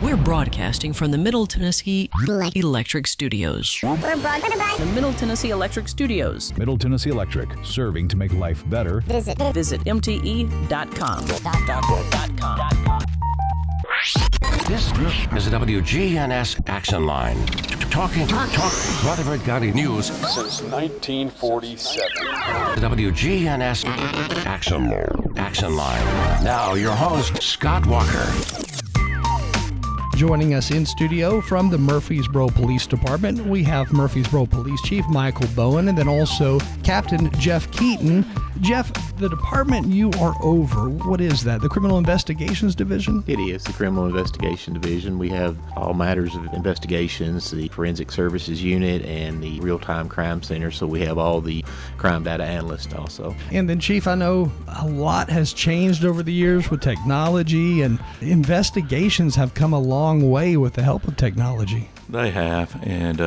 We're broadcasting from the Middle Tennessee Electric Studios. The Middle Tennessee Electric Studios. Middle Tennessee Electric, serving to make life better. Visit mte.com. This is the WGNS Action Line. Talking Rutherford County news since 1947. The WGNS Action Line. Now your host, Scott Walker. Joining us in studio from the Murfreesboro Police Department, we have Murfreesboro Police Chief Michael Bowen and then also Captain Jeff Keaton. Jeff, the department you are over, what is that? The Criminal Investigations Division? It is the Criminal Investigation Division. We have all matters of investigations, the Forensic Services Unit, and the Real-Time Crime Center, so we have all the crime data analysts also. And then, Chief, I know a lot has changed over the years with technology, and investigations have come a long way with the help of technology. They have, and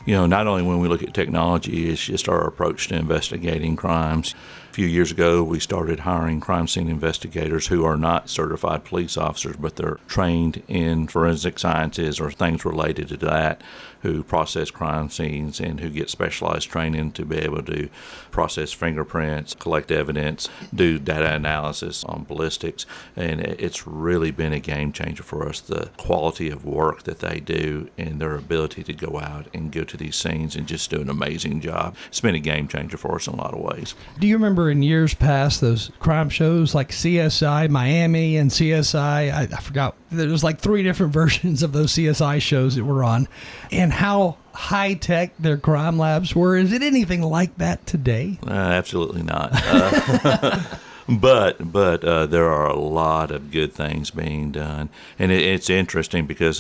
not only when we look at technology, it's just our approach to investigating crimes. A few years ago, we started hiring crime scene investigators who are not certified police officers, but they're trained in forensic sciences or things related to that, who process crime scenes and who get specialized training to be able to process fingerprints, collect evidence, do data analysis on ballistics. And it's really been a game changer for us, the quality of work that they do and their ability to go out and go to these scenes and just do an amazing job. It's been a game changer for us in a lot of ways. Do you remember in years past those crime shows like CSI Miami and CSI, I forgot, there was like 3 different versions of those CSI shows that were on, and how high-tech their crime labs were? Is it anything like that today? Absolutely not. But there are a lot of good things being done, and it's interesting because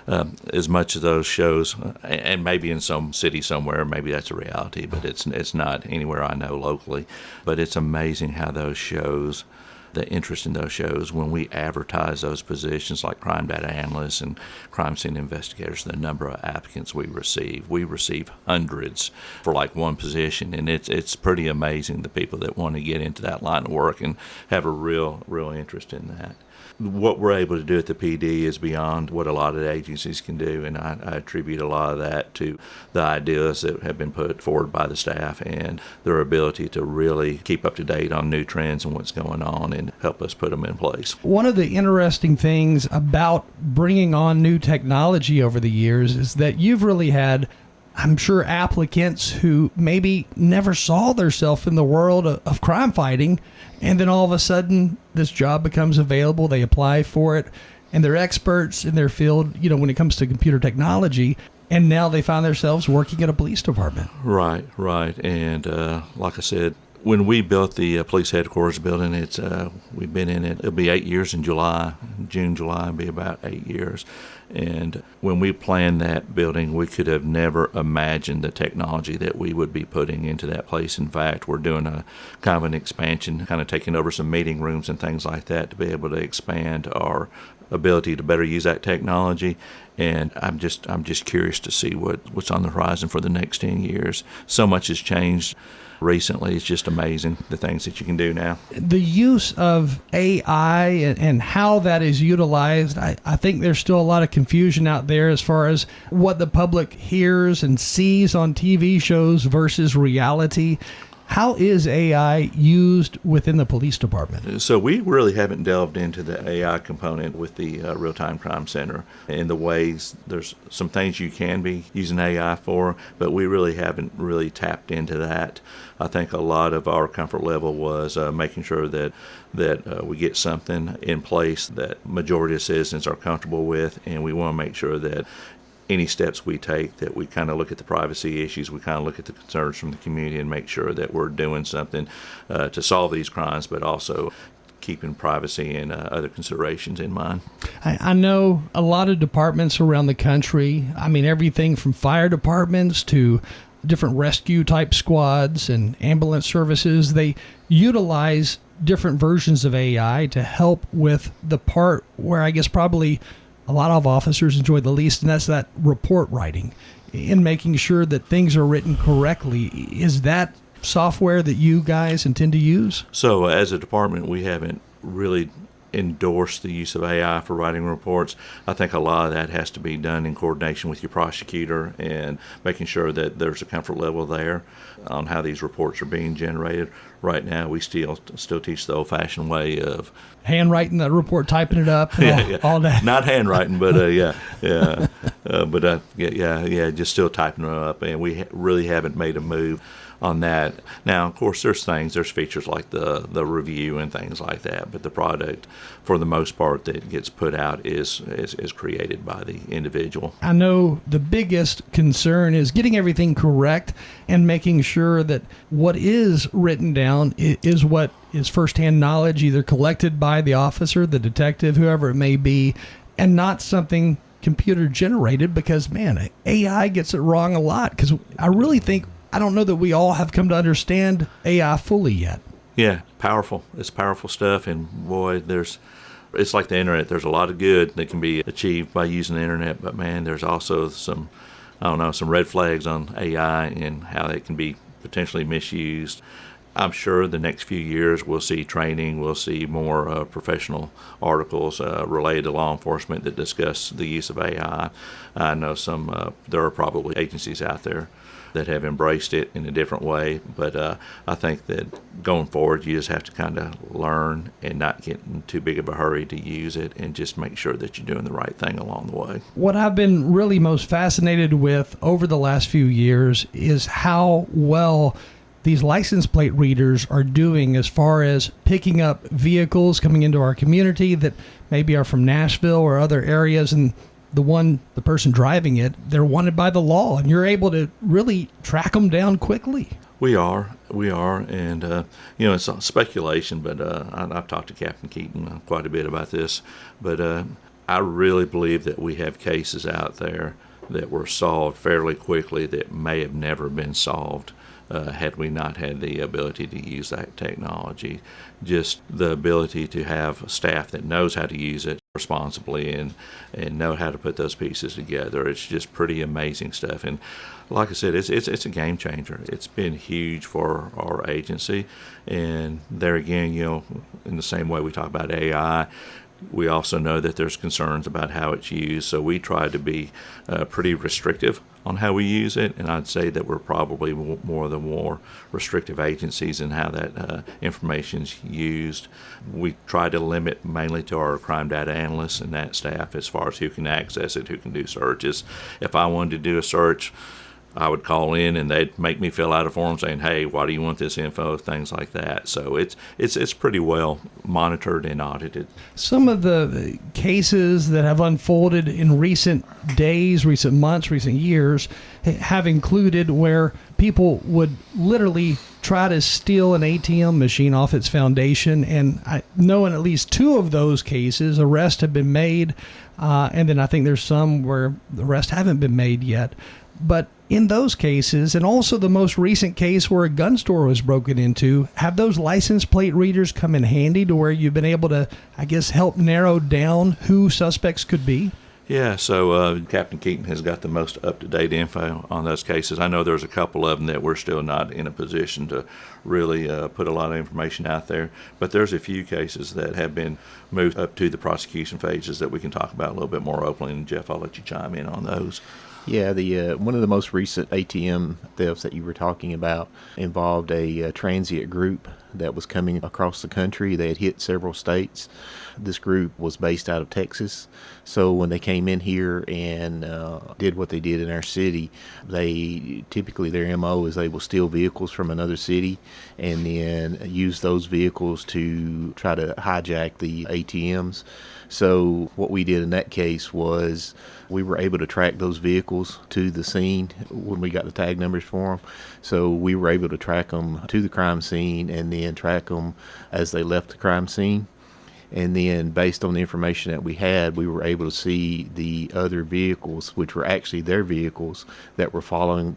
as much of those shows, and maybe in some city somewhere, maybe that's a reality, but it's not anywhere I know locally. But it's amazing how those shows, the interest in those shows, when we advertise those positions like crime data analysts and crime scene investigators, the number of applicants we receive hundreds for like one position, and it's pretty amazing, the people that want to get into that line of work and have a real interest in that. What we're able to do at the PD is beyond what a lot of the agencies can do, and I attribute a lot of that to the ideas that have been put forward by the staff and their ability to really keep up to date on new trends and what's going on and help us put them in place. One of the interesting things about bringing on new technology over the years is that you've really had, I'm sure, applicants who maybe never saw themselves in the world of crime fighting, and then all of a sudden this job becomes available, they apply for it, and they're experts in their field, when it comes to computer technology, and now they find themselves working at a police department. Right. And like I said, when we built the police headquarters building, we've been in it. It'll be 8 years in July. June, July will be about 8 years. And when we planned that building, we could have never imagined the technology that we would be putting into that place. In fact, we're doing a kind of an expansion, kind of taking over some meeting rooms and things like that to be able to expand our ability to better use that technology. And I'm just curious to see what's on the horizon for the next 10 years. So much has changed recently. It's just amazing, the things that you can do now. The use of AI and how that is utilized, I think there's still a lot of confusion out there as far as what the public hears and sees on TV shows versus reality. How is AI used within the police department? So we really haven't delved into the AI component with the Real-Time Crime Center in the ways. There's some things you can be using AI for, but we really haven't really tapped into that. I think a lot of our comfort level was making sure that we get something in place that majority of citizens are comfortable with, and we want to make sure that any steps we take, that we kind of look at the privacy issues, we kind of look at the concerns from the community and make sure that we're doing something to solve these crimes, but also keeping privacy and other considerations in mind. I know a lot of departments around the country, everything from fire departments to different rescue type squads and ambulance services, they utilize different versions of AI to help with the part where I guess probably a lot of officers enjoy the least, and that's that report writing and making sure that things are written correctly. Is that software that you guys intend to use? So as a department, we haven't really endorse the use of AI for writing reports. I think a lot of that has to be done in coordination with your prosecutor and making sure that there's a comfort level there on how these reports are being generated. Right now, we still teach the old-fashioned way of handwriting the report, typing it up, and all that. Not handwriting, but just still typing it up, and we really haven't made a move on that. Now, of course, there's features like the review and things like that, but the product, for the most part, that gets put out is created by the individual. I know the biggest concern is getting everything correct and making sure that what is written down is what is firsthand knowledge, either collected by the officer, the detective, whoever it may be, and not something computer generated, because, man, AI gets it wrong a lot. Because I don't know that we all have come to understand AI fully yet. Yeah, powerful. It's powerful stuff, and boy, it's like the internet. There's a lot of good that can be achieved by using the internet, but man, there's also some red flags on AI and how it can be potentially misused. I'm sure the next few years we'll see training, we'll see more professional articles related to law enforcement that discuss the use of AI. I know there are probably agencies out there that have embraced it in a different way, but I think that going forward you just have to kind of learn and not get in too big of a hurry to use it, and just make sure that you're doing the right thing along the way. What I've been really most fascinated with over the last few years is how well these license plate readers are doing as far as picking up vehicles coming into our community that maybe are from Nashville or other areas, and the person driving it, they're wanted by the law, and you're able to really track them down quickly. We are, and it's speculation, but I've talked to Captain Keaton quite a bit about this, but I really believe that we have cases out there that were solved fairly quickly that may have never been solved had we not had the ability to use that technology. Just the ability to have staff that knows how to use it responsibly and know how to put those pieces together. It's just pretty amazing stuff. And like I said, it's a game changer. It's been huge for our agency. And there again, in the same way we talk about AI, we also know that there's concerns about how it's used, so we try to be pretty restrictive on how we use it, and I'd say that we're probably one of the more restrictive agencies in how that information's used. We try to limit mainly to our crime data analysts and that staff as far as who can access it, who can do searches. If I wanted to do a search, I would call in and they'd make me fill out a form saying, hey, why do you want this info, things like that. So it's pretty well monitored and audited. Some of the cases that have unfolded in recent days, recent months, recent years have included where people would literally try to steal an ATM machine off its foundation, and I know in at least 2 of those cases arrests have been made, and then I think there's some where the arrests haven't been made yet. But in those cases, and also the most recent case where a gun store was broken into, have those license plate readers come in handy to where you've been able to, I guess, help narrow down who suspects could be? Yeah, so Captain Keaton has got the most up-to-date info on those cases. I know there's a couple of them that we're still not in a position to really put a lot of information out there, but there's a few cases that have been moved up to the prosecution phases that we can talk about a little bit more openly, and Jeff, I'll let you chime in on those. Yeah, the one of the most recent ATM thefts that you were talking about involved a transient group that was coming across the country. They had hit several states. This group was based out of Texas. So when they came in here and did what they did in our city, they typically, their MO is they will steal vehicles from another city and then use those vehicles to try to hijack the ATMs. So what we did in that case was we were able to track those vehicles to the scene when we got the tag numbers for them. So we were able to track them to the crime scene and then track them as they left the crime scene. And then based on the information that we had, we were able to see the other vehicles, which were actually their vehicles, that were following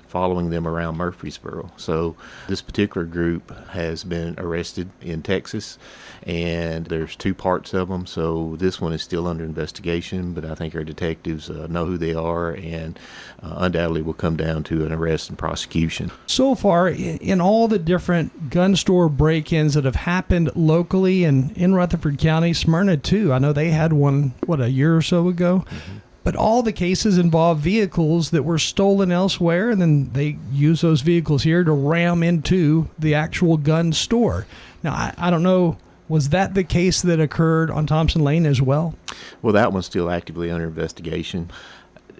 them around Murfreesboro. So this particular group has been arrested in Texas, and there's 2 parts of them. So this one is still under investigation, but I think our detectives know who they are, and undoubtedly will come down to an arrest and prosecution. So far, in all the different gun store break-ins that have happened locally and in Rutherford County, County, Smyrna too. I know they had one, a year or so ago. Mm-hmm. But all the cases involve vehicles that were stolen elsewhere, and then they use those vehicles here to ram into the actual gun store. Now, I don't know, was that the case that occurred on Thompson Lane as well? Well, that one's still actively under investigation.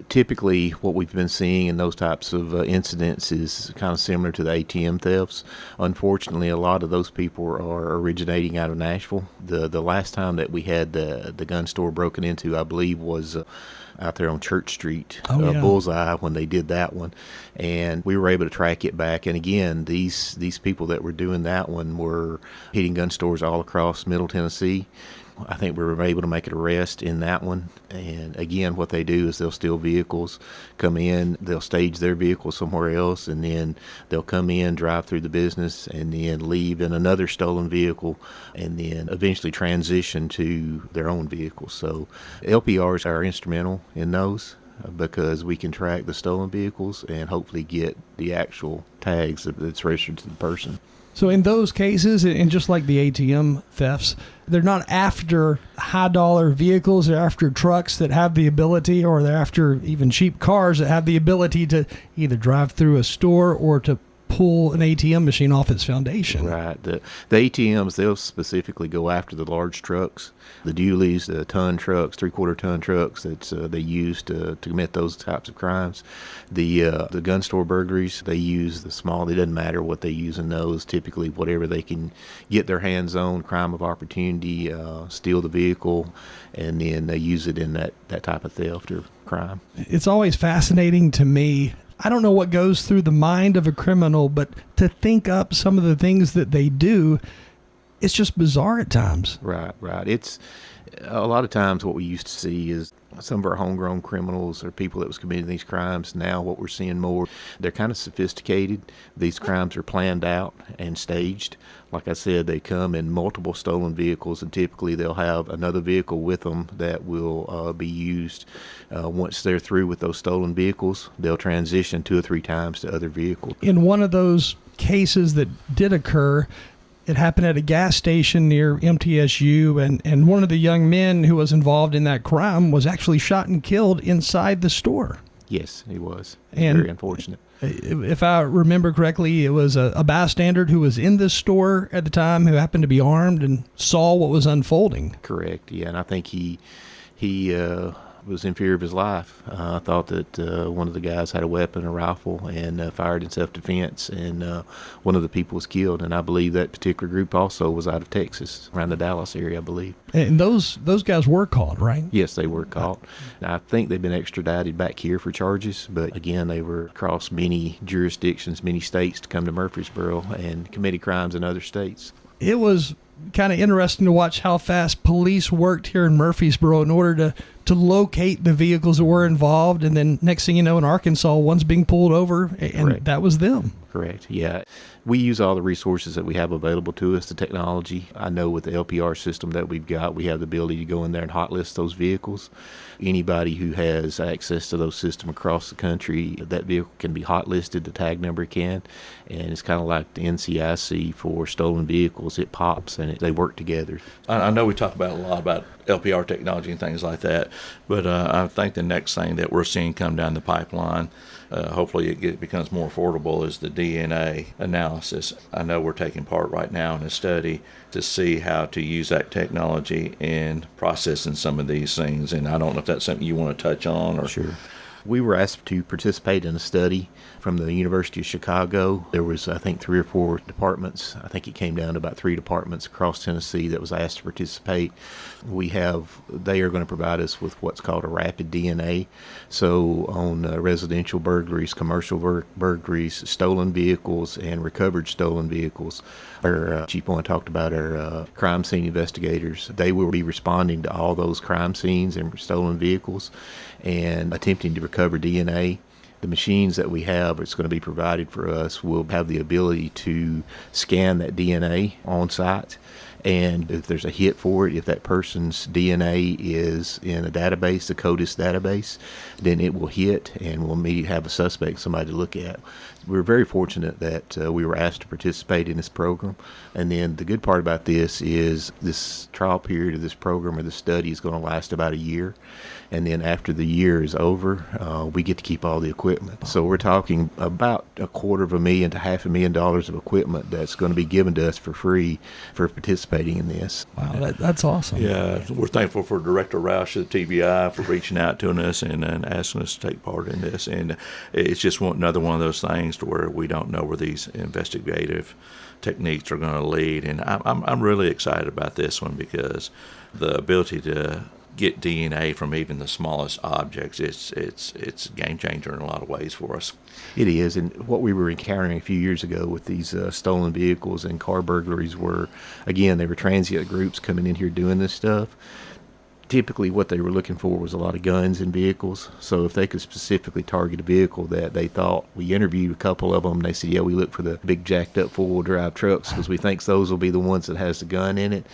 Typically, what we've been seeing in those types of incidents is kind of similar to the ATM thefts. Unfortunately, a lot of those people are originating out of Nashville. The last time that we had the gun store broken into, I believe, was out there on Church Street, Bullseye, when they did that one. And we were able to track it back. And again, these people that were doing that one were hitting gun stores all across Middle Tennessee. I think we were able to make an arrest in that one. And again, what they do is they'll steal vehicles, come in, they'll stage their vehicle somewhere else, and then they'll come in, drive through the business, and then leave in another stolen vehicle, and then eventually transition to their own vehicle. So LPRs are instrumental in those, because we can track the stolen vehicles and hopefully get the actual tags that's registered to the person. So in those cases, and just like the ATM thefts, they're not after high-dollar vehicles. They're after trucks that have the ability, or they're after even cheap cars that have the ability to either drive through a store or to pull an ATM machine off its foundation. Right. The ATMs, they'll specifically go after the large trucks, the dualies, the ton trucks, 3/4-ton trucks that they use to commit those types of crimes. The gun store burglaries, they use the small. It doesn't matter what they use in those. Typically, whatever they can get their hands on, crime of opportunity, steal the vehicle, and then they use it in that type of theft or crime. It's always fascinating to me. I don't know what goes through the mind of a criminal, but to think up some of the things that they do, it's just bizarre at times. Right. It's a lot of times what we used to see is some of our homegrown criminals or people that was committing these crimes. Now what we're seeing more, they're kind of sophisticated. These crimes are planned out and staged. Like I said, they come in multiple stolen vehicles, and typically they'll have another vehicle with them that will be used. Once they're through with those stolen vehicles, they'll transition 2 or 3 times to other vehicles. In one of those cases that did occur, it happened at a gas station near MTSU, and one of the young men who was involved in that crime was actually shot and killed inside the store. Yes, he was. And very unfortunate. If I remember correctly, it was a bystander who was in this store at the time who happened to be armed and saw what was unfolding. Correct, yeah, and I think he was in fear of his life. I thought that one of the guys had a weapon, a rifle, and fired in self-defense, and one of the people was killed. And I believe that particular group also was out of Texas, around the Dallas area, I believe. And those guys were caught, right? Yes, they were caught. I think they've been extradited back here for charges, but again, they were across many jurisdictions, many states to come to Murfreesboro and committed crimes in other states. It was kind of interesting to watch how fast police worked here in Murfreesboro in order to locate the vehicles that were involved, and then next thing you know, in Arkansas, one's being pulled over, and Correct. That was them. Correct. Yeah. We use all the resources that we have available to us, the technology. I know with the LPR system that we've got, we have the ability to go in there and hot list those vehicles. Anybody who has access to those systems across the country, that vehicle can be hot listed, the tag number can, and it's kind of like the NCIC for stolen vehicles. It pops and they work together. I know we talk about a lot about LPR technology and things like that, but I think the next thing that we're seeing come down the pipeline, hopefully it becomes more affordable, is the DNA analysis. I know we're taking part right now in a study to see how to use that technology in processing some of these things, and I don't know if that's something you want to touch on. Or Sure. We were asked to participate in a study from the University of Chicago. There was, I think, 3 or 4 departments. I think it came down to about 3 departments across Tennessee that was asked to participate. They are going to provide us with what's called a rapid DNA. So on residential burglaries, commercial burglaries, stolen vehicles, and recovered stolen vehicles, our Chief Bowen talked about our crime scene investigators. They will be responding to all those crime scenes and stolen vehicles and attempting to recover DNA. The machines that we have, it's going to be provided for us, will have the ability to scan that DNA on site And if there's a hit for it, if that person's DNA is in a database, the CODIS database, then it will hit and we'll immediately have a suspect, somebody to look at. We're very fortunate that we were asked to participate in this program. And then the good part about this is this trial period of this program or this study is going to last about a year. And then after the year is over, we get to keep all the equipment. So we're talking about $250,000 to $500,000 of equipment that's going to be given to us for free for participating in this. Wow, that's awesome. Yeah, we're thankful for Director Roush of the TBI for reaching out to us and asking us to take part in this. And it's just another one of those things to where we don't know where these investigative techniques are going to lead. And I'm really excited about this one because the ability to get DNA from even the smallest objects, it's a game changer in a lot of ways for us. It is, and what we were encountering a few years ago with these stolen vehicles and car burglaries were, again, they were transient groups coming in here doing this stuff. Typically what they were looking for was a lot of guns in vehicles. So if they could specifically target a vehicle that they thought, we interviewed a couple of them, they said, yeah, we look for the big jacked up four-wheel drive trucks because we think those will be the ones that has the gun in it.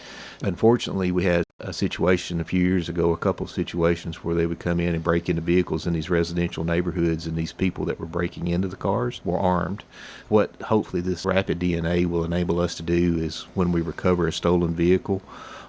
Unfortunately, we had a situation a few years ago, a couple of situations where they would come in and break into vehicles in these residential neighborhoods, and these people that were breaking into the cars were armed. What hopefully this rapid DNA will enable us to do is when we recover a stolen vehicle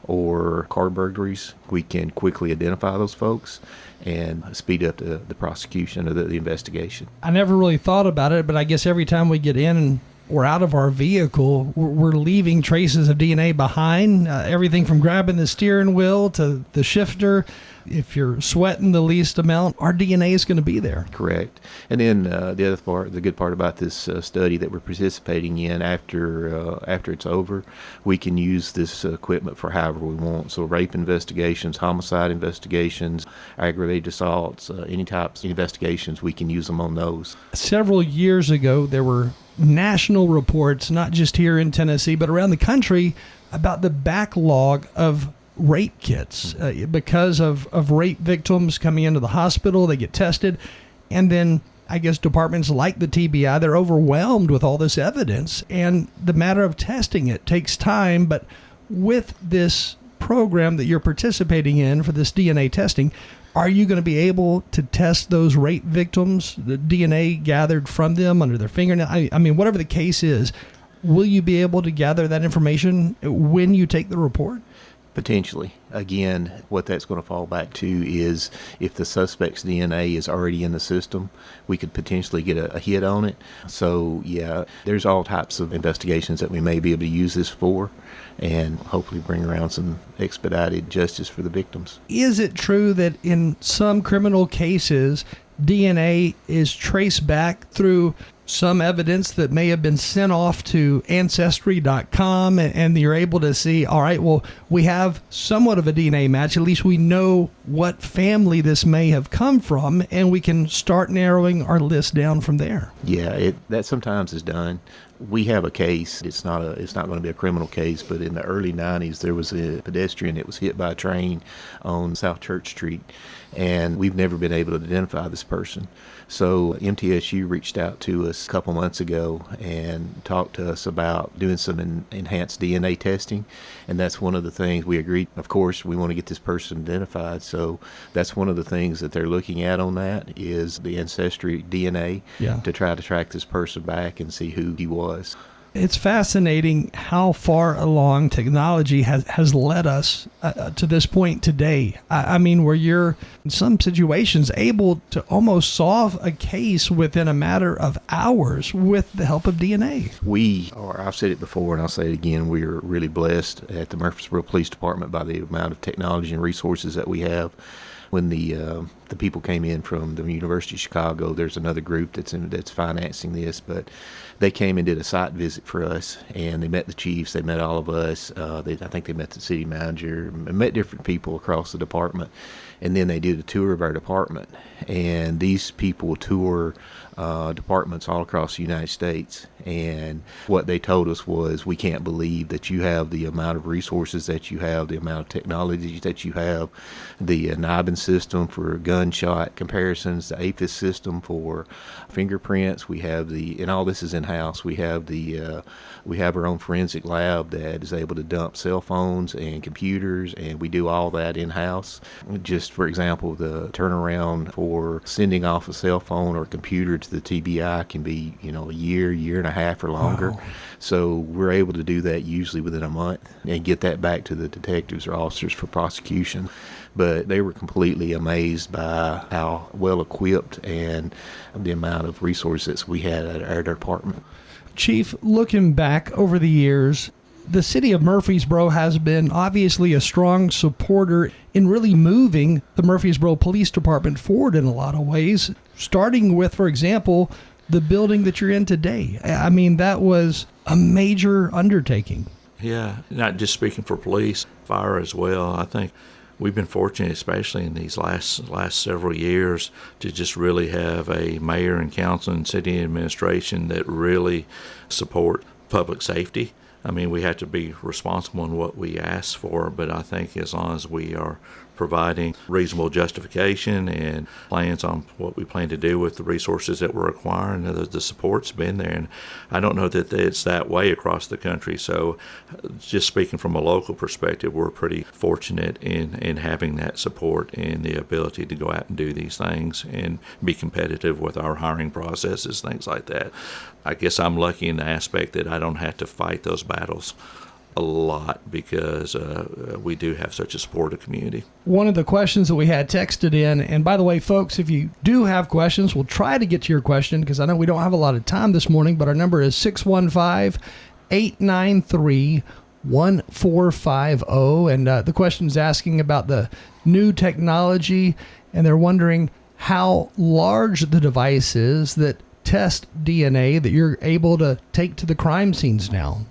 or car burglaries, we can quickly identify those folks and speed up the prosecution or the investigation. I never really thought about it, but I guess every time we get in and we're out of our vehicle, we're leaving traces of DNA behind, everything from grabbing the steering wheel to the shifter. If you're sweating the least amount, our DNA is going to be there. Correct. And then the other part, the good part about this study that we're participating in, after it's over, we can use this equipment for however we want. So rape investigations, homicide investigations, aggravated assaults, any types of investigations, we can use them on those. Several years ago, there were national reports, not just here in Tennessee, but around the country, about the backlog of rape kits because of rape victims coming into the hospital. They get tested, and then I guess departments like the TBI, they're overwhelmed with all this evidence, and the matter of testing it takes time. But with this program that you're participating in for this DNA testing, are you going to be able to test those rape victims, the DNA gathered from them under their fingernail? I mean, whatever the case is, will you be able to gather that information when you take the report? Potentially. Again, what that's going to fall back to is if the suspect's DNA is already in the system, we could potentially get a hit on it. So, yeah, there's all types of investigations that we may be able to use this for and hopefully bring around some expedited justice for the victims. Is it true that in some criminal cases, DNA is traced back through some evidence that may have been sent off to Ancestry.com, and you're able to see, all right, well, we have somewhat of a DNA match. At least we know what family this may have come from, and we can start narrowing our list down from there. Yeah, that sometimes is done. We have a case. It's not going to be a criminal case, but in the early 90s, there was a pedestrian that was hit by a train on South Church Street, and we've never been able to identify this person. So MTSU reached out to us a couple months ago and talked to us about doing some enhanced DNA testing, and that's one of the things we agreed. Of course, we want to get this person identified, so that's one of the things that they're looking at on that is the ancestry DNA to try to track this person back and see who he was. It's fascinating how far along technology has led us to this point today. I mean, where you're, in some situations, able to almost solve a case within a matter of hours with the help of DNA. I've said it before and I'll say it again, we are really blessed at the Murfreesboro Police Department by the amount of technology and resources that we have. When the people came in from the University of Chicago, there's another group that's financing this, but they came and did a site visit for us, and they met the chiefs, they met all of us. I think they met the city manager, met different people across the department, and then they did a tour of our department. And these people tour departments all across the United States, and what they told us was, we can't believe that you have the amount of resources that you have, the amount of technology that you have, the NIBIN system for gun gunshot comparisons, the APHIS system for fingerprints. We have and all this is in-house. We have we have our own forensic lab that is able to dump cell phones and computers, and we do all that in-house. Just for example, the turnaround for sending off a cell phone or computer to the TBI can be, a year and a half or longer. Wow. So we're able to do that usually within a month and get that back to the detectives or officers for prosecution. But they were completely amazed by how well equipped and the amount of resources we had at our department. Chief, looking back over the years, the city of Murfreesboro has been obviously a strong supporter in really moving the Murfreesboro Police Department forward in a lot of ways, starting with, for example, the building that you're in today. I mean, that was a major undertaking. Yeah, not just speaking for police, fire as well. I think we've been fortunate, especially in these last several years, to just really have a mayor and council and city administration that really support public safety. I mean, we have to be responsible in what we ask for, but I think as long as we are providing reasonable justification and plans on what we plan to do with the resources that we're acquiring, the support's been there. And I don't know that it's that way across the country. So just speaking from a local perspective, we're pretty fortunate in having that support and the ability to go out and do these things and be competitive with our hiring processes, things like that. I guess I'm lucky in the aspect that I don't have to fight those battles a lot because we do have such a supportive community. One of the questions that we had texted in, and by the way, folks, if you do have questions, we'll try to get to your question because I know we don't have a lot of time this morning, but our number is 615-893-1450, and the question is asking about the new technology, and they're wondering how large the device is that test DNA that you're able to take to the crime scenes now.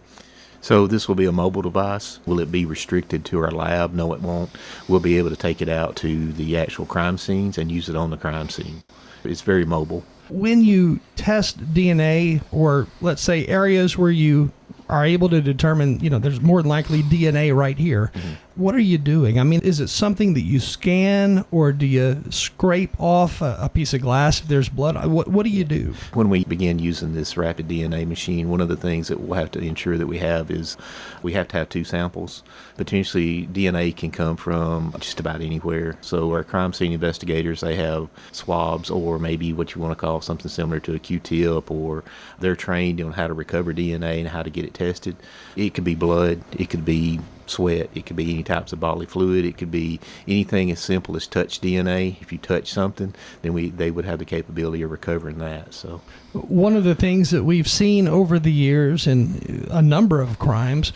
So this will be a mobile device. Will it be restricted to our lab? No, it won't. We'll be able to take it out to the actual crime scenes and use it on the crime scene. It's very mobile. When you test DNA, or let's say areas where you are able to determine, there's more than likely DNA right here, what are you doing? I mean, is it something that you scan, or do you scrape off a piece of glass if there's blood? What do you do? When we begin using this rapid DNA machine, one of the things that we'll have to ensure that we have is we have to have two samples. Potentially, DNA can come from just about anywhere. So our crime scene investigators, they have swabs, or maybe what you want to call something similar to a Q-tip, or they're trained on how to recover DNA and how to get it tested. It could be blood, it could be sweat, it could be any types of bodily fluid, it could be anything as simple as touch DNA. If you touch something, then they would have the capability of recovering that. So one of the things that we've seen over the years in a number of crimes,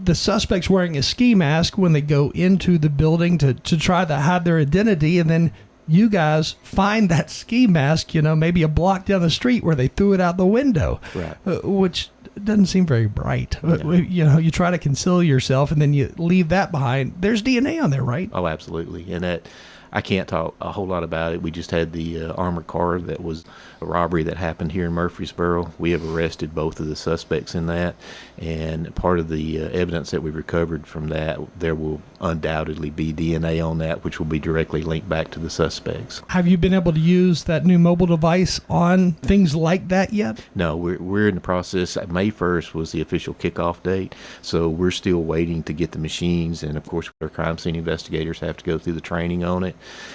the suspects wearing a ski mask when they go into the building to try to hide their identity, and then you guys find that ski mask, maybe a block down the street where they threw it out the window, right. Which doesn't seem very bright. No. You try to conceal yourself and then you leave that behind. There's DNA on there, right? Oh, absolutely. And that, I can't talk a whole lot about it. We just had the armored car that was a robbery that happened here in Murfreesboro. We have arrested both of the suspects in that, and part of the evidence that we recovered from that, there will undoubtedly be DNA on that, which will be directly linked back to the suspects. Have you been able to use that new mobile device on things like that yet? No, we're in the process. May 1st was the official kickoff date, so we're still waiting to get the machines, and of course our crime scene investigators have to go through the training on it,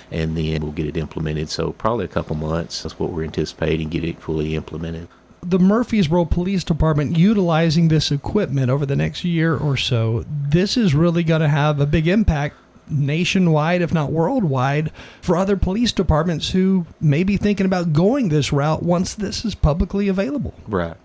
and then we'll get it implemented. So probably a couple months. That's what we're anticipating, get it fully implemented. The Murfreesboro Police Department utilizing this equipment over the next year or so, this is really going to have a big impact nationwide, if not worldwide, for other police departments who may be thinking about going this route once this is publicly available. Right.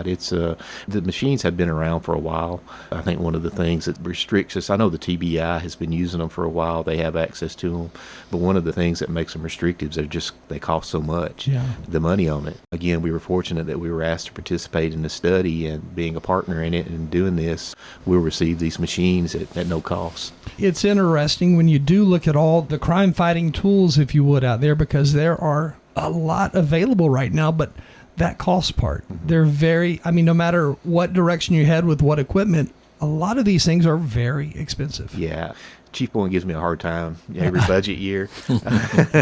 It's the machines have been around for a while. I think one of the things that restricts us, I know the TBI has been using them for a while. They have access to them, but one of the things that makes them restrictive is they cost so much. Yeah. The money on it. Again, we were fortunate that we were asked to participate in the study, and being a partner in it and doing this, we'll receive these machines at no cost. It's interesting when you do look at all the crime fighting tools, if you would, out there, because there are a lot available right now, but that cost part, they're no matter what direction you head with what equipment, a lot of these things are very expensive. Yeah. Chief Bowen gives me a hard time every budget year.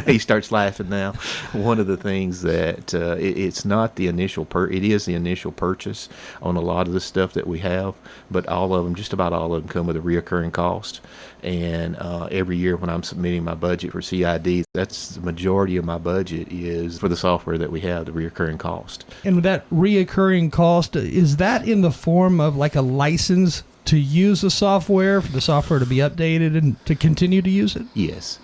He starts laughing now. One of the things that it's not the initial it is the initial purchase on a lot of the stuff that we have, but just about all of them come with a reoccurring cost. And every year when I'm submitting my budget for CID, that's the majority of my budget is for the software that we have, the reoccurring cost. And that reoccurring cost, is that in the form of like a license to use the software, for the software to be updated and to continue to use it? Yes.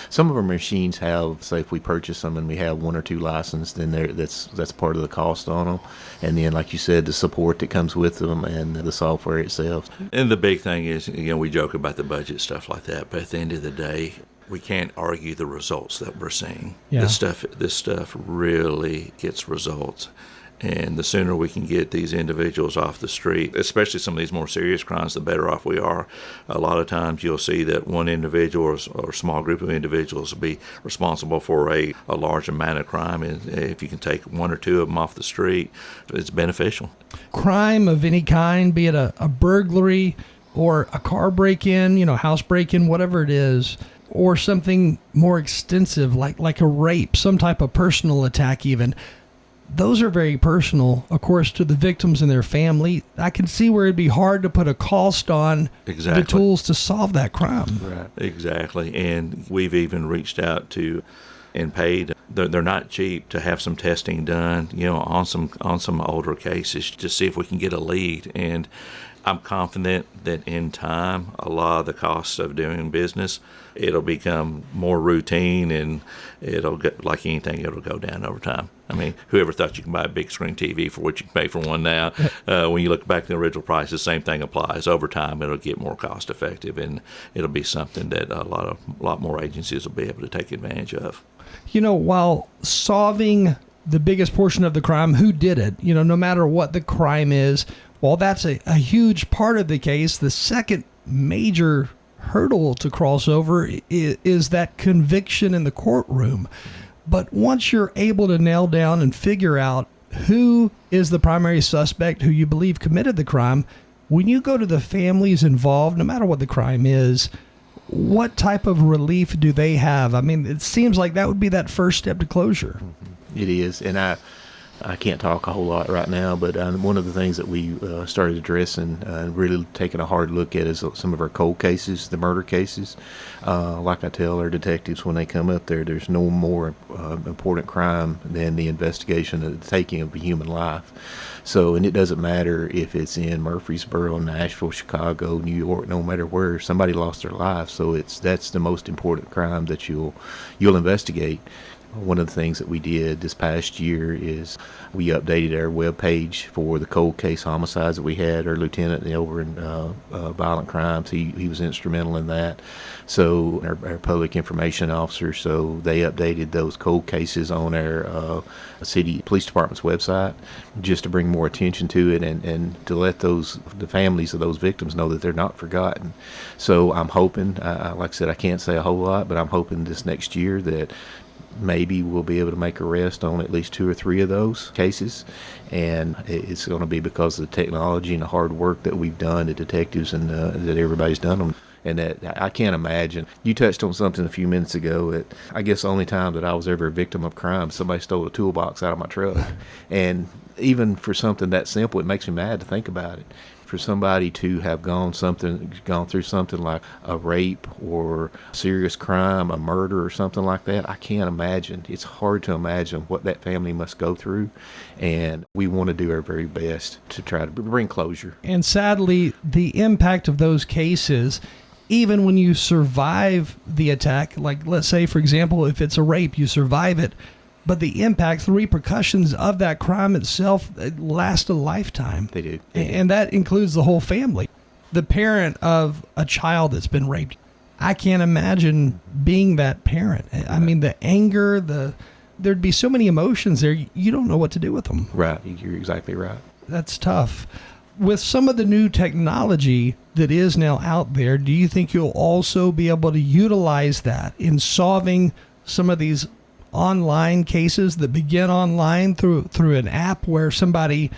Some of our machines have, say, if we purchase them and we have 1 or 2 licensed, then that's part of the cost on them. And then, like you said, the support that comes with them and the software itself. And the big thing is, we joke about the budget, stuff like that, but at the end of the day, we can't argue the results that we're seeing. Yeah. This stuff really gets results. And the sooner we can get these individuals off the street, especially some of these more serious crimes, the better off we are. A lot of times you'll see that one individual or small group of individuals will be responsible for a large amount of crime. And if you can take 1 or 2 of them off the street, it's beneficial. Crime of any kind, be it a burglary or a car break-in, house break-in, whatever it is, or something more extensive like a rape, some type of personal attack even. Those are very personal, of course, to the victims and their family. I can see where it'd be hard to put a cost on the tools to solve that crime. Right. Exactly. And we've even reached out to and paid. They're not cheap to have some testing done, on some older cases to see if we can get a lead. And I'm confident that in time, a lot of the costs of doing business, it'll become more routine, and it'll get, like anything, it'll go down over time. I mean, whoever thought you can buy a big screen TV for what you can pay for one now? When you look back at the original price, the same thing applies. Over time, it'll get more cost effective, and it'll be something that a lot more agencies will be able to take advantage of. While solving the biggest portion of the crime, who did it, no matter what the crime is, while that's a huge part of the case, the second major hurdle to cross over is that conviction in the courtroom. But once you're able to nail down and figure out who is the primary suspect who you believe committed the crime, when you go to the families involved, no matter what the crime is, what type of relief do they have? I mean, it seems like that would be that first step to closure. It is. And I can't talk a whole lot right now, but one of the things that we started addressing and really taking a hard look at is some of our cold cases, the murder cases. Like I tell our detectives when they come up there, there's no more important crime than the investigation of the taking of a human life. So, and it doesn't matter if it's in Murfreesboro, Nashville, Chicago, New York, no matter where, somebody lost their life. So that's the most important crime that you'll investigate. One of the things that we did this past year is we updated our webpage for the cold case homicides that we had. Our lieutenant over in violent crimes, he was instrumental in that. So our public information officer, so they updated those cold cases on our city police department's website just to bring more attention to it and to let the families of those victims know that they're not forgotten. So I'm hoping, like I said, I can't say a whole lot, but I'm hoping this next year that maybe we'll be able to make arrest on at least 2 or 3 of those cases. And it's going to be because of the technology and the hard work that we've done, the detectives, and that everybody's done them. And that I can't imagine. You touched on something a few minutes ago. That I guess the only time that I was ever a victim of crime, somebody stole a toolbox out of my truck. And even for something that simple, it makes me mad to think about it. For somebody to have gone through something like a rape or serious crime, a murder or something like that, I can't imagine. It's hard to imagine what that family must go through, and we want to do our very best to try to bring closure. And sadly, the impact of those cases, even when you survive the attack, like let's say, for example, if it's a rape, you survive it, but the impact, the repercussions of that crime itself last a lifetime. They do. And that includes the whole family. The parent of a child that's been raped, I can't imagine being that parent. I mean, the anger, there'd be so many emotions there, you don't know what to do with them. Right, you're exactly right. That's tough. With some of the new technology that is now out there, do you think you'll also be able to utilize that in solving some of these online cases that begin online through an app where somebody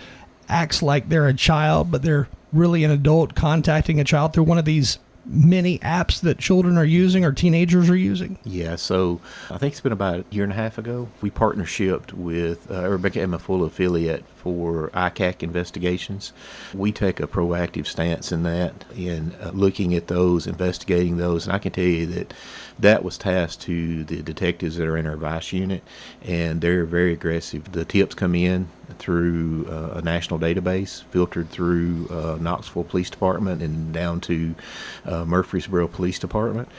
acts like they're a child, but they're really an adult contacting a child through one of these many apps that children are using or teenagers are using? Yeah, so I think it's been about a year and a half ago. We partnershiped with Rebecca Emma Full affiliate for ICAC investigations. We take a proactive stance in that, in looking at those, investigating those, and I can tell you that that was tasked to the detectives that are in our vice unit, and they're very aggressive. The tips come in through a national database, filtered through Knoxville Police Department and down to Murfreesboro Police Department.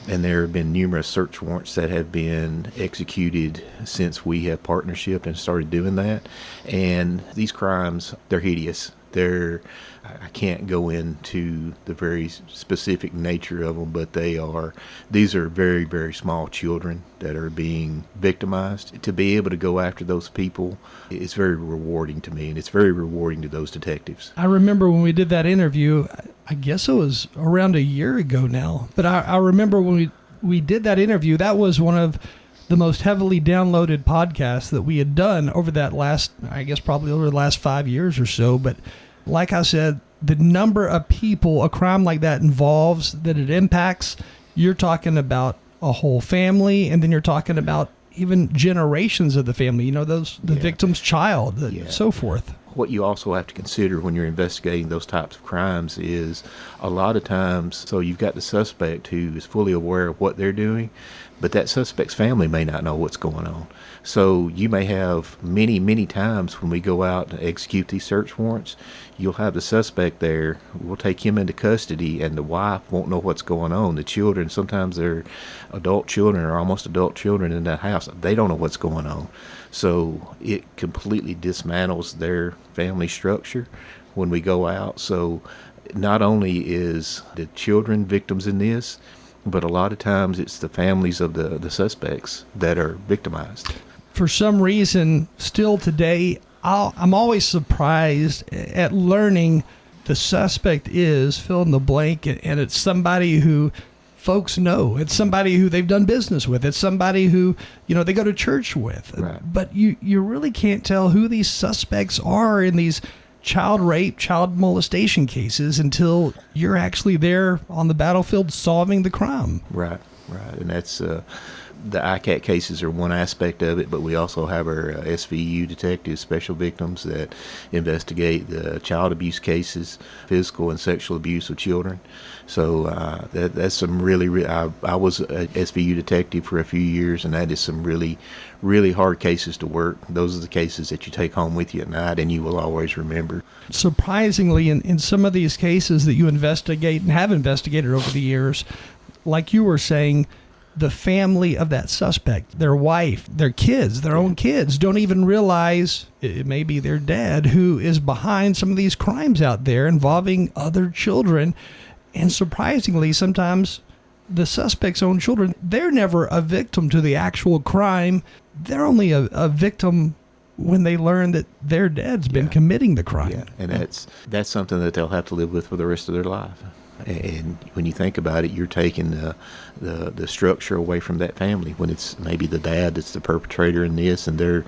And there have been numerous search warrants that have been executed since we have partnership and started doing that. And these crimes, they're hideous. I can't go into the very specific nature of them, but these are very, very small children that are being victimized. To be able to go after those people is very rewarding to me, and it's very rewarding to those detectives. I remember when we did that interview, I guess it was around a year ago now, but I remember when we did that interview, that was one of the most heavily downloaded podcasts that we had done over that probably over the last 5 years or so. But like I said, the number of people a crime like that involves, that it impacts, you're talking about a whole family, and then you're talking about even generations of the family, the victim's child, so forth. What you also have to consider when you're investigating those types of crimes is a lot of times, so you've got the suspect who is fully aware of what they're doing, but that suspect's family may not know what's going on. So you may have many, many times when we go out and execute these search warrants, you'll have the suspect there, we'll take him into custody, and the wife won't know what's going on. The children, sometimes they're adult children or almost adult children in that house, they don't know what's going on. So it completely dismantles their family structure when we go out. So not only is the children victims in this, but a lot of times it's the families of the suspects that are victimized. For some reason, still today, I'm always surprised at learning the suspect is fill in the blank, and it's somebody who folks know. It's somebody who they've done business with. It's somebody who, they go to church with. Right. But you really can't tell who these suspects are in these child rape, child molestation cases until you're actually there on the battlefield solving the crime. Right. And that's the ICAT cases are one aspect of it, but we also have our SVU detectives, special victims, that investigate the child abuse cases, physical and sexual abuse of children. So that's some really I was a SVU detective for a few years, and that is some really, really hard cases to work. Those are the cases that you take home with you at night, and you will always remember. Surprisingly, in some of these cases that you investigate and have investigated over the years, like you were saying, the family of that suspect, their wife, their kids, their own kids, don't even realize it may be their dad who is behind some of these crimes out there involving other children. And surprisingly, sometimes the suspect's own children, they're never a victim to the actual crime. They're only a victim when they learn that their dad's been committing the crime. Yeah, and that's something that they'll have to live with for the rest of their life. And when you think about it, you're taking the structure away from that family when it's maybe the dad that's the perpetrator in this, and they're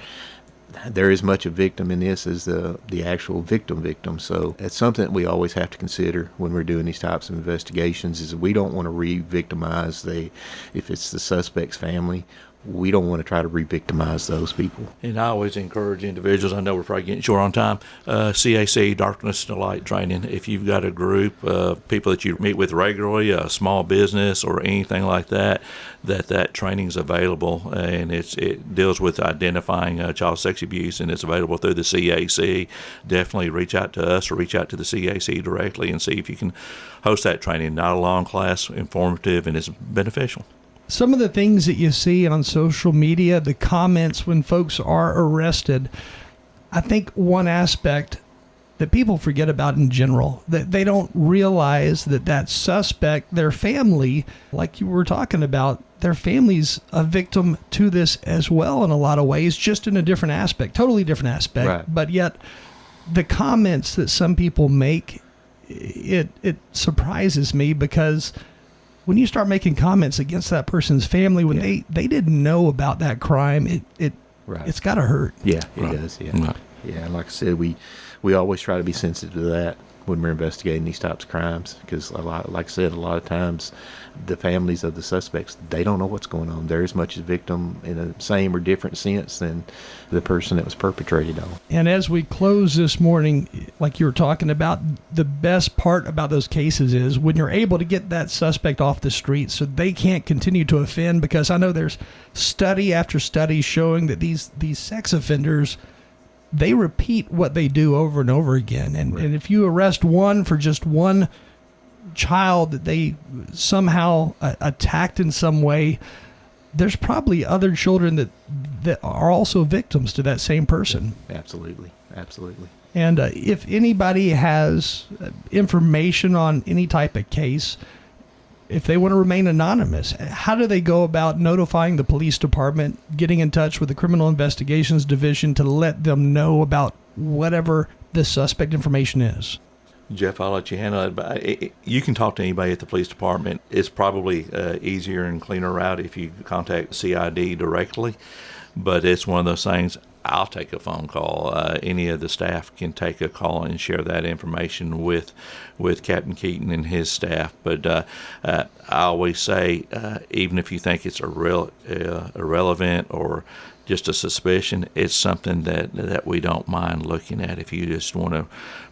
as much a victim in this as the actual victim. So that's something that we always have to consider when we're doing these types of investigations, is we don't want to re-victimize if it's the suspect's family. We don't want to try to re-victimize those people. And I always encourage individuals, I know we're probably getting short on time, CAC, Darkness to Light training. If you've got a group of people that you meet with regularly, a small business or anything like that, that training is available, and it deals with identifying child sex abuse, and it's available through the CAC. Definitely reach out to us or reach out to the CAC directly and see if you can host that training. Not a long class, informative, and it's beneficial. Some of the things that you see on social media, the comments when folks are arrested, I think one aspect that people forget about in general, that they don't realize that suspect, their family, like you were talking about, their family's a victim to this as well in a lot of ways, just in a different aspect, totally different aspect. Right. But yet the comments that some people make, it surprises me, because when you start making comments against that person's family when they didn't know about that crime, it's got to hurt. Yeah, it does. Yeah, right. Yeah. And like I said, we always try to be sensitive to that. when we're investigating these types of crimes, because like I said, a lot of times the families of the suspects, they don't know what's going on. They're as much a victim in a same or different sense than the person that was perpetrated on. And as we close this morning, like you were talking about, the best part about those cases is when you're able to get that suspect off the street so they can't continue to offend, because I know there's study after study showing that these sex offenders, they repeat what they do over and over again. And if you arrest one for just one child that they somehow attacked in some way, there's probably other children that are also victims to that same person. Absolutely. And if anybody has information on any type of case, if they want to remain anonymous, how do they go about notifying the police department, getting in touch with the Criminal Investigations Division to let them know about whatever the suspect information is? Jeff, I'll let you handle it, but you can talk to anybody at the police department. It's probably easier and cleaner route if you contact CID directly, but it's one of those things. I'll take a phone call. Any of the staff can take a call and share that information with Captain Keaton and his staff. But I always say, even if you think it's irrelevant or just a suspicion, it's something that we don't mind looking at. If you just want to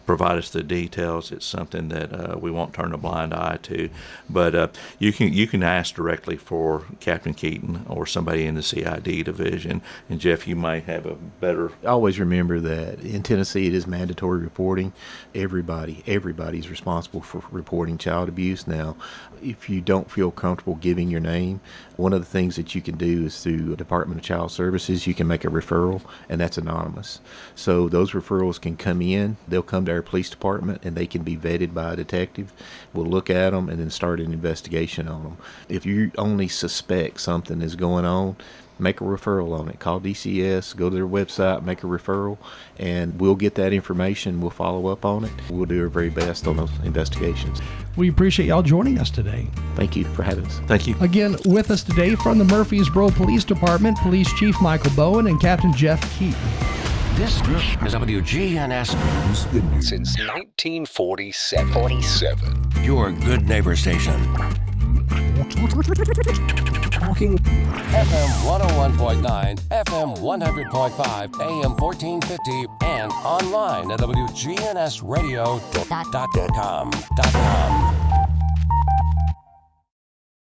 provide us the details, it's something that we won't turn a blind eye to. But you can ask directly for Captain Keaton or somebody in the CID division. And Jeff, you might have a better. Always remember that in Tennessee it is mandatory reporting. Everybody's responsible for reporting child abuse. Now, if you don't feel comfortable giving your name, one of the things that you can do is through the Department of Child Services, you can make a referral, and that's anonymous. So those referrals can come in. They'll come to our police department, and they can be vetted by a detective. We'll look at them and then start an investigation on them. If you only suspect something is going on, make a referral on it. Call DCS, go to their website, make a referral, and we'll get that information. We'll follow up on it. We'll do our very best on those investigations. We appreciate y'all joining us today. Thank you for having us. Thank you. Again, with us today from the Murfreesboro Police Department, Police Chief Michael Bowen and Captain Jeff Keaton. This is WGNS, Since 1947. your good neighbor station. Talking FM 101.9, FM 100.5, AM 1450, and online at WGNSradio.com.